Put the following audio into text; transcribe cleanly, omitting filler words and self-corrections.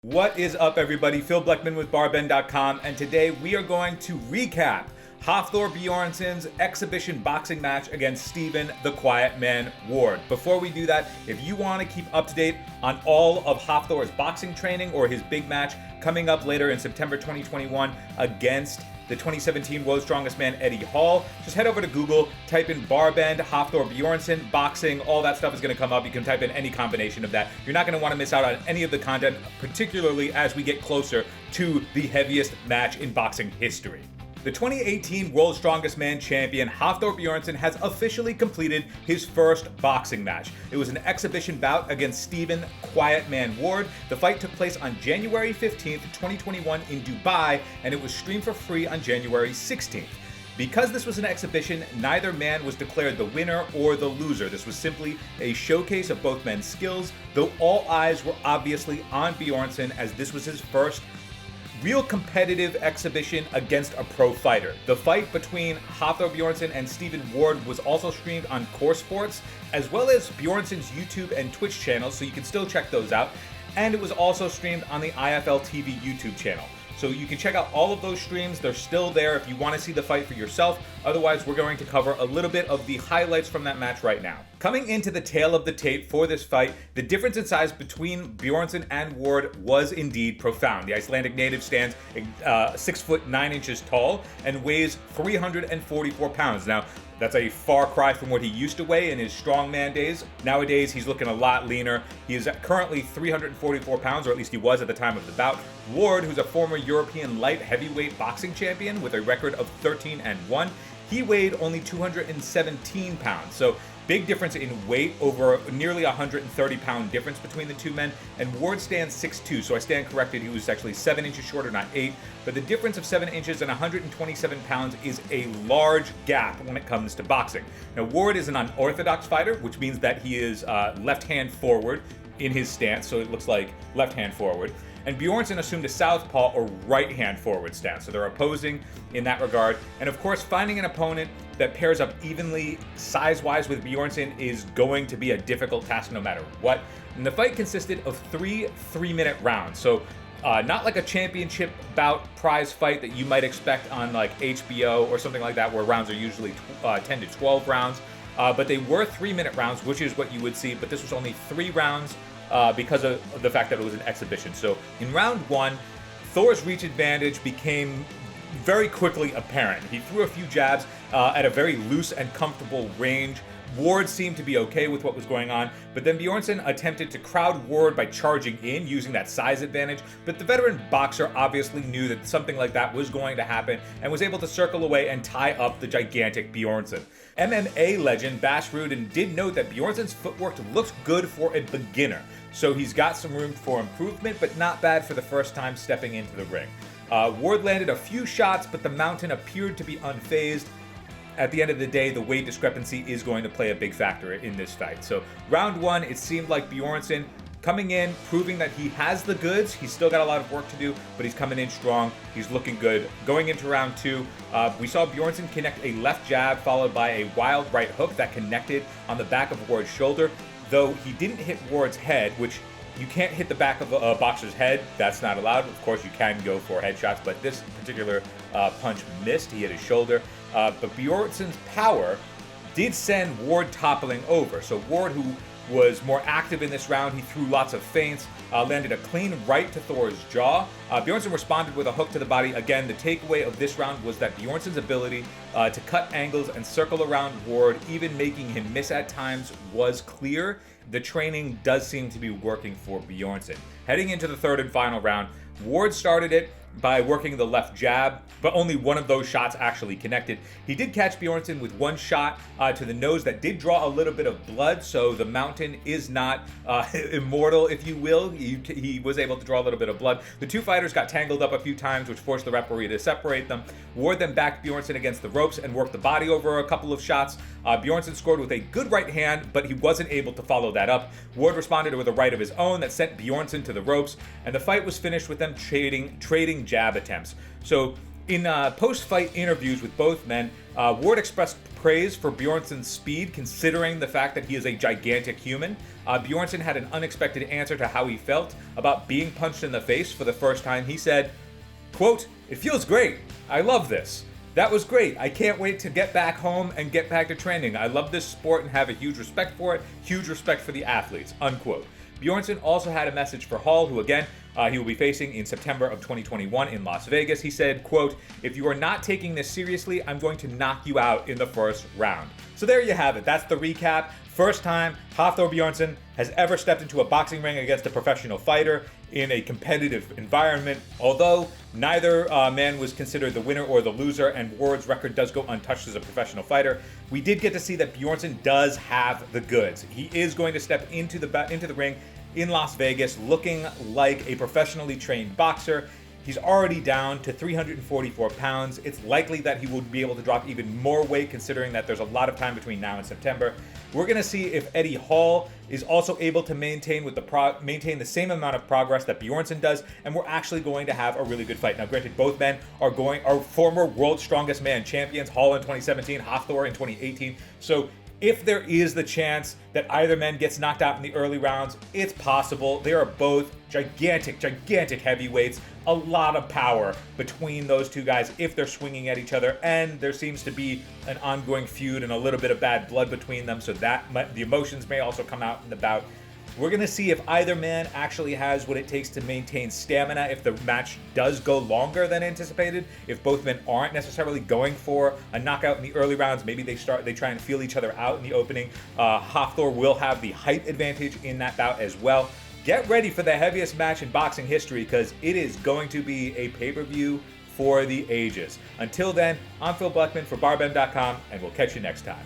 What is up, everybody? Phil Bleckman with BarBend.com, and today we are going to recap Hafthor Bjornsson's exhibition boxing match against Stephen the Quiet Man Ward. Before we do that, if you want to keep up to date on all of Hafthor's boxing training or his big match coming up later in September 2021 against the 2017 World's Strongest Man Eddie Hall, just head over to Google, type in BarBend, Hafthor Bjornsson, boxing, all that stuff is going to come up. You can type in any combination of that. You're not going to want to miss out on any of the content, particularly as we get closer to the heaviest match in boxing history. The 2018 World's Strongest Man champion Hafthor Bjornsson has officially completed his first boxing match. It was an exhibition bout against Stephen Quiet Man Ward. The fight took place on January 15th, 2021 in Dubai, and it was streamed for free on January 16th. Because this was an exhibition, neither man was declared the winner or the loser. This was simply a showcase of both men's skills, though all eyes were obviously on Bjornsson as this was his first real competitive exhibition against a pro fighter. The fight between Hafthor Bjornsson and Stephen Ward was also streamed on Core Sports, as well as Bjornsson's YouTube and Twitch channels, so you can still check those out. And it was also streamed on the IFL TV YouTube channel. So you can check out all of those streams. They're still there if you want to see the fight for yourself. Otherwise, we're going to cover a little bit of the highlights from that match right now. Coming into the tail of the tape for this fight, the difference in size between Bjornsson and Ward was indeed profound. The Icelandic native stands 6 foot 9 inches tall and weighs 344 pounds. Now, that's a far cry from what he used to weigh in his strongman days. Nowadays, he's looking a lot leaner. He is currently 344 pounds, or at least he was at the time of the bout. Ward, who's a former European light heavyweight boxing champion with a record of 13-1, he weighed only 217 pounds. So big difference in weight, over nearly 130-pound difference between the two men. And Ward stands 6'2", so I stand corrected. He was actually 7 inches shorter, not 8. But the difference of 7 inches and 127 pounds is a large gap when it comes to boxing. Now, Ward is an unorthodox fighter, which means that he is left-hand forward in his stance, so it looks like left-hand forward. And Bjornsson assumed a southpaw or right-hand forward stance, so they're opposing in that regard. And of course, finding an opponent that pairs up evenly size-wise with Bjornsson is going to be a difficult task no matter what. And the fight consisted of 3 3-minute rounds, so not like a championship bout prize fight that you might expect on like HBO or something like that, where rounds are usually 10 to 12 rounds. But they were 3-minute rounds, which is what you would see, but this was only 3 rounds. Because of the fact that it was an exhibition. So in round 1, Thor's reach advantage became very quickly apparent. He threw a few jabs at a very loose and comfortable range. Ward seemed to be okay with what was going on, but then Bjornsson attempted to crowd Ward by charging in, using that size advantage, but the veteran boxer obviously knew that something like that was going to happen and was able to circle away and tie up the gigantic Bjornsson. MMA legend Bas Rutten did note that Bjornsson's footwork looked good for a beginner, so he's got some room for improvement, but not bad for the first time stepping into the ring. Ward landed a few shots, but the mountain appeared to be unfazed. At the end of the day, the weight discrepancy is going to play a big factor in this fight. So round 1, it seemed like Bjornsson coming in, proving that he has the goods. He's still got a lot of work to do, but he's coming in strong. He's looking good. Going into round 2, we saw Bjornsson connect a left jab followed by a wild right hook that connected on the back of Ward's shoulder, though he didn't hit Ward's head, which you can't hit the back of a boxer's head. That's not allowed. Of course, you can go for headshots, but this particular punch missed. He hit his shoulder. But Bjornsson's power did send Ward toppling over. So Ward, who was more active in this round, he threw lots of feints, landed a clean right to Thor's jaw. Bjornsson responded with a hook to the body. Again, the takeaway of this round was that Bjornsson's ability to cut angles and circle around Ward, even making him miss at times, was clear. The training does seem to be working for Bjornsson. Heading into the third and final round, Ward started it by working the left jab, but only one of those shots actually connected. He did catch Bjornsson with one shot to the nose that did draw a little bit of blood, so the mountain is not immortal, if you will. He was able to draw a little bit of blood. The two fighters got tangled up a few times, which forced the referee to separate them. Ward then backed Bjornsson against the ropes and worked the body over a couple of shots. Bjornsson scored with a good right hand, but he wasn't able to follow that up. Ward responded with a right of his own that sent Bjornsson to the ropes, and the fight was finished with them trading jab attempts. So In post-fight interviews with both men, Ward expressed praise for Bjornsson's speed, considering the fact that he is a gigantic human. Bjornsson had an unexpected answer to how he felt about being punched in the face for the first time. He said, quote, "It feels great. I love this. That was great. I can't wait to get back home and get back to training. I love this sport and have a huge respect for it. Huge respect for the athletes," unquote. Bjornsson also had a message for Hall, who again, he will be facing in September of 2021 in Las Vegas. He said, quote, "If you are not taking this seriously, I'm going to knock you out in the first round." So there you have it. That's the recap. First time Hafthor Bjornsson has ever stepped into a boxing ring against a professional fighter in a competitive environment. Although neither man was considered the winner or the loser, and Ward's record does go untouched as a professional fighter, we did get to see that Bjornsson does have the goods. He is going to step into the ring in Las Vegas looking like a professionally trained boxer. He's already down to 344 pounds. It's likely that he will be able to drop even more weight, considering that there's a lot of time between now and September. We're going to see if Eddie Hall is also able to maintain the same amount of progress that Bjornsson does, and we're actually going to have a really good fight. Now, granted, both men are former World's Strongest Man champions, Hall in 2017, Hafthor in 2018. So if there is the chance that either man gets knocked out in the early rounds, it's possible. They are both gigantic heavyweights. A lot of power between those two guys if they're swinging at each other, and there seems to be an ongoing feud and a little bit of bad blood between them, so that the emotions may also come out in the bout. We're going to see if either man actually has what it takes to maintain stamina, if the match does go longer than anticipated, if both men aren't necessarily going for a knockout in the early rounds. Maybe they try and feel each other out in the opening. Hafthor will have the height advantage in that bout as well. Get ready for the heaviest match in boxing history, because it is going to be a pay-per-view for the ages. Until then, I'm Phil Bleckman for BarBend.com, and we'll catch you next time.